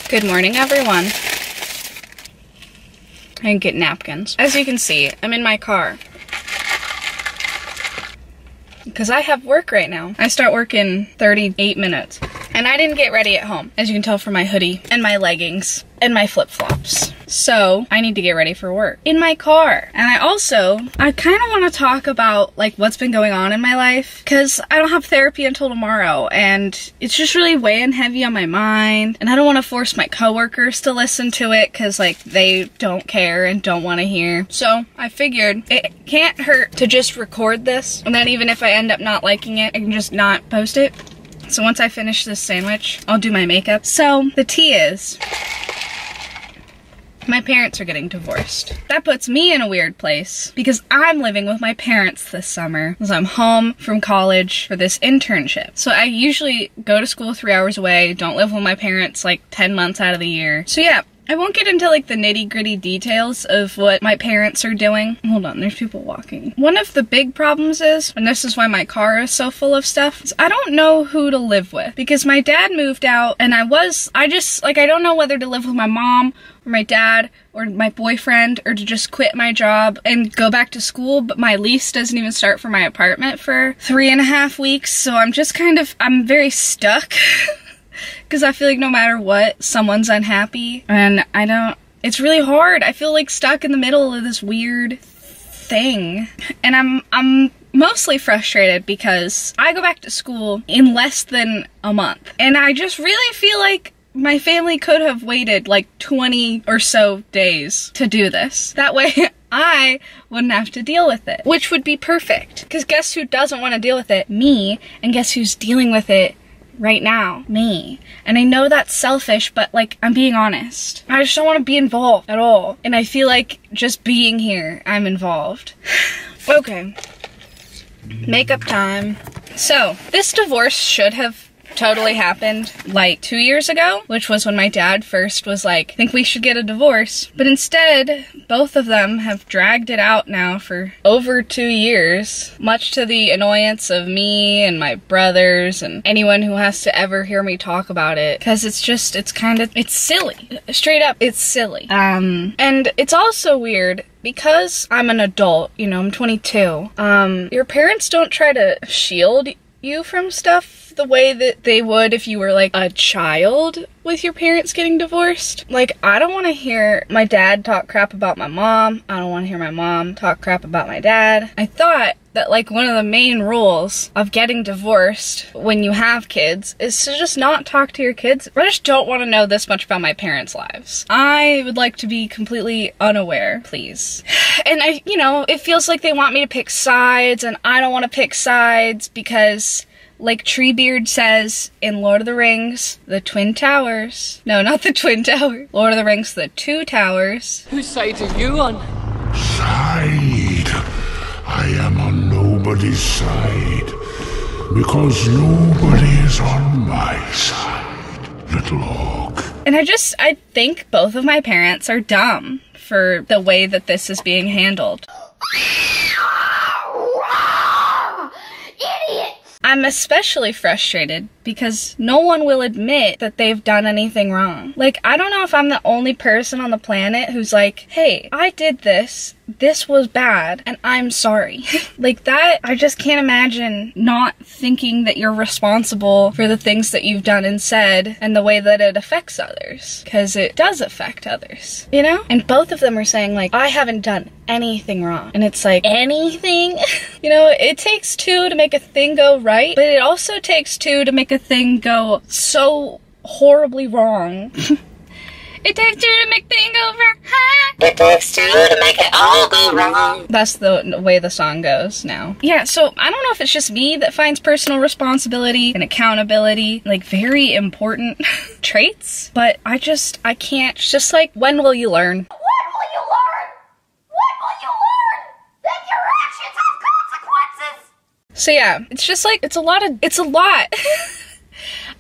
Good morning, everyone. I can get napkins. As you can see, I'm in my car. Because I have work right now. I start work in 38 minutes. And I didn't get ready at home, as you can tell from my hoodie and my leggings and my flip-flops. So I need to get ready for work in my car. And I kind of want to talk about like what's been going on in my life, because I don't have therapy until tomorrow and it's just really weighing heavy on my mind. And I don't want to force my coworkers to listen to it because like they don't care and don't want to hear. So I figured it can't hurt to just record this, and then even if I end up not liking it, I can just not post it. So once I finish this sandwich, I'll do my makeup. So the tea is, my parents are getting divorced. That puts me in a weird place because I'm living with my parents this summer because I'm home from college for this internship. So I usually go to school 3 hours away, don't live with my parents like 10 months out of the year. So yeah, I won't get into like the nitty-gritty details of what my parents are doing. Hold on, there's people walking. One of the big problems is, and this is why my car is so full of stuff, is I don't know who to live with because my dad moved out and I don't know whether to live with my mom or my dad or my boyfriend or to just quit my job and go back to school, but my lease doesn't even start for my apartment for 3.5 weeks. So I'm very stuck. Because I feel like no matter what, someone's unhappy, and it's really hard. I feel like stuck in the middle of this weird thing, and I'm mostly frustrated because I go back to school in less than a month, and I just really feel like my family could have waited like 20 or so days to do this. That way, I wouldn't have to deal with it, which would be perfect. Because guess who doesn't want to deal with it? Me. And guess who's dealing with it right now? Me. And I know that's selfish, but like, I'm being honest. I just don't want to be involved at all. And I feel like just being here, I'm involved. Okay. Makeup time. So, this divorce should have totally happened like 2 years ago, which was when my dad first was like, I think we should get a divorce. But instead, both of them have dragged it out now for over 2 years, much to the annoyance of me and my brothers and anyone who has to ever hear me talk about it, because it's silly. Straight up, it's silly. And it's also weird because I'm an adult, I'm 22. Your parents don't try to shield you from stuff the way that they would if you were like a child with your parents getting divorced. Like, I don't want to hear my dad talk crap about my mom. I don't want to hear my mom talk crap about my dad. I thought that like one of the main rules of getting divorced when you have kids is to just not talk to your kids. I just don't want to know this much about my parents' lives. I would like to be completely unaware, please. And it feels like they want me to pick sides, and I don't want to pick sides because, like Treebeard says in Lord of the Rings, the Twin Towers. No, not the Twin Tower. Lord of the Rings, the Two Towers. Whose side are you on? Side. I am on nobody's side. Because nobody is on my side, little hawk. And I think both of my parents are dumb for the way that this is being handled. I'm especially frustrated because no one will admit that they've done anything wrong. Like, I don't know if I'm the only person on the planet who's like, hey, I did this. This was bad, and I'm sorry. Like that, I just can't imagine not thinking that you're responsible for the things that you've done and said and the way that it affects others. Because it does affect others, And both of them are saying like, I haven't done anything wrong. And it's like, anything? It takes two to make a thing go right, but it also takes two to make a thing go so horribly wrong. It takes two to make things go wrong. It takes two to make it all go wrong. That's the way the song goes now. Yeah, so I don't know if it's just me that finds personal responsibility and accountability like very important traits, but I can't. It's just like, when will you learn? When will you learn? When will you learn that your actions have consequences? So yeah, it's just like, it's a lot.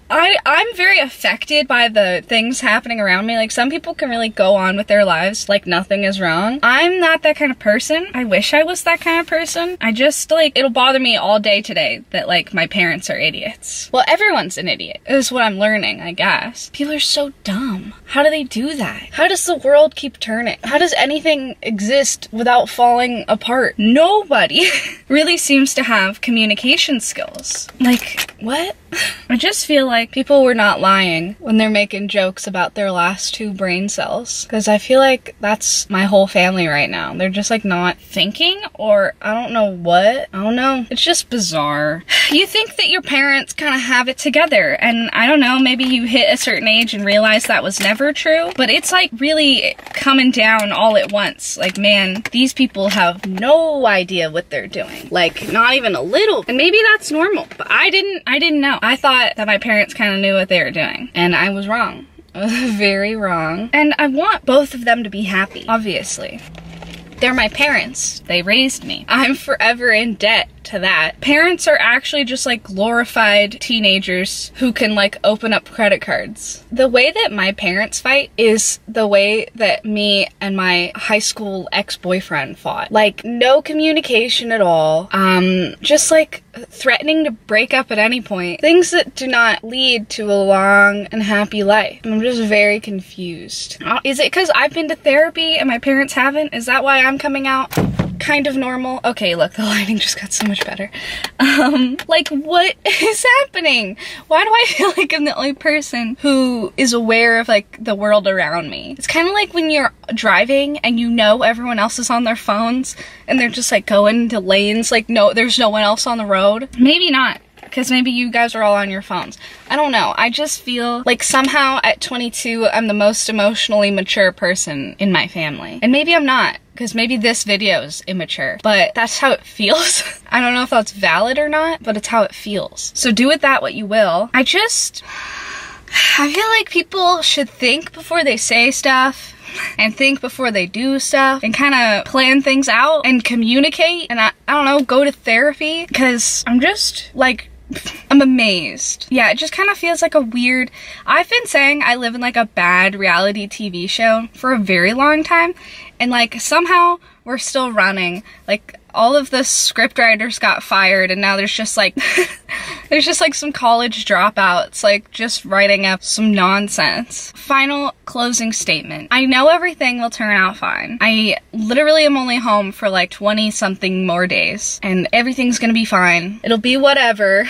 I'm very affected by the things happening around me. Like, some people can really go on with their lives like nothing is wrong. I'm not that kind of person. I wish I was that kind of person. I just, like, it'll bother me all day today that, like, my parents are idiots. Well, everyone's an idiot, is what I'm learning, I guess. People are so dumb. How do they do that? How does the world keep turning? How does anything exist without falling apart? Nobody really seems to have communication skills. Like, what? I just feel like people were not lying when they're making jokes about their last 2 brain cells. Because I feel like that's my whole family right now. They're just like not thinking, or I don't know what. I don't know. It's just bizarre. You think that your parents kind of have it together, and I don't know, maybe you hit a certain age and realize that was never true, but it's like really coming down all at once. Like, man, these people have no idea what they're doing. Like, not even a little. And maybe that's normal, but I didn't know. I thought that my parents kind of knew what they were doing, and I was wrong. I was very wrong. And I want both of them to be happy, obviously. They're my parents. They raised me. I'm forever in debt to that. Parents are actually just like glorified teenagers who can like open up credit cards. The way that my parents fight is the way that me and my high school ex-boyfriend fought. Like, no communication at all. Just like threatening to break up at any point. Things that do not lead to a long and happy life. I'm just very confused. Is it because I've been to therapy and my parents haven't? Is that why I'm coming out kind of normal? Okay, look, the lighting just got so much better. Like, what is happening? Why do I feel like I'm the only person who is aware of like the world around me? It's kind of like when you're driving and you know everyone else is on their phones and they're just like going into lanes like, no, there's no one else on the road. Maybe not, because maybe you guys are all on your phones. I don't know. I just feel like somehow at 22, I'm the most emotionally mature person in my family. And maybe I'm not, because maybe this video is immature, but that's how it feels. I don't know if that's valid or not, but it's how it feels. So do with that what you will. I feel like people should think before they say stuff, and think before they do stuff, and kind of plan things out and communicate, and I don't know, go to therapy, because I'm just like, I'm amazed. Yeah, it just kind of feels like a weird, I've been saying I live in like a bad reality TV show for a very long time, and like somehow we're still running. Like, all of the scriptwriters got fired, and now there's just like there's just like some college dropouts like just writing up some nonsense. Final closing statement. I know everything will turn out fine. I literally am only home for like 20 something more days, and everything's gonna be fine. It'll be whatever.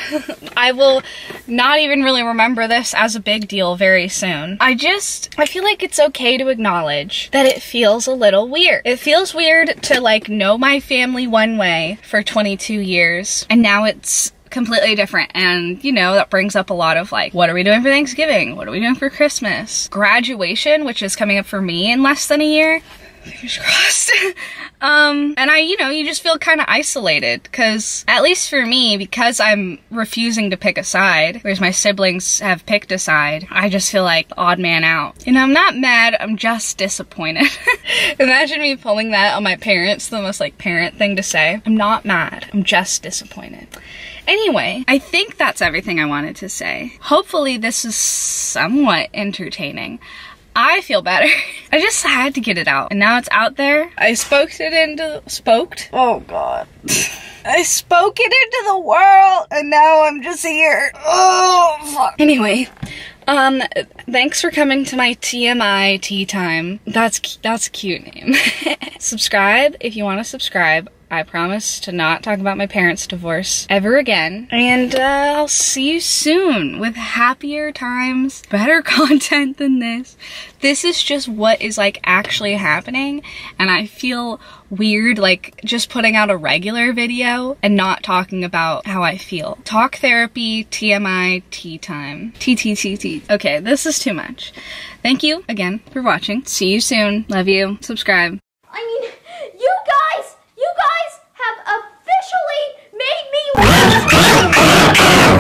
I will not even really remember this as a big deal very soon. I feel like it's okay to acknowledge that it feels a little weird. It feels weird to like know my family one way for 22 years, and now it's completely different. And you know, that brings up a lot of like, what are we doing for Thanksgiving? What are we doing for Christmas? Graduation, which is coming up for me in less than a year. Fingers crossed. And you just feel kind of isolated, because at least for me, because I'm refusing to pick a side, whereas my siblings have picked a side, I just feel like the odd man out. And I'm not mad, I'm just disappointed. Imagine me pulling that on my parents, the most like parent thing to say. I'm not mad, I'm just disappointed. Anyway, I think that's everything I wanted to say. Hopefully this is somewhat entertaining. I feel better. I just had to get it out, and now it's out there. I spoke it into the world, and now I'm just here. Oh, fuck. Anyway, thanks for coming to my TMI tea time. That's a cute name. Subscribe if you want to subscribe. I promise to not talk about my parents' divorce ever again. And I'll see you soon with happier times, better content than this. This is just what is like actually happening, and I feel weird like just putting out a regular video and not talking about how I feel. Talk therapy, TMI, tea time. TTTT. Okay, this is too much. Thank you again for watching. See you soon. Love you. Subscribe.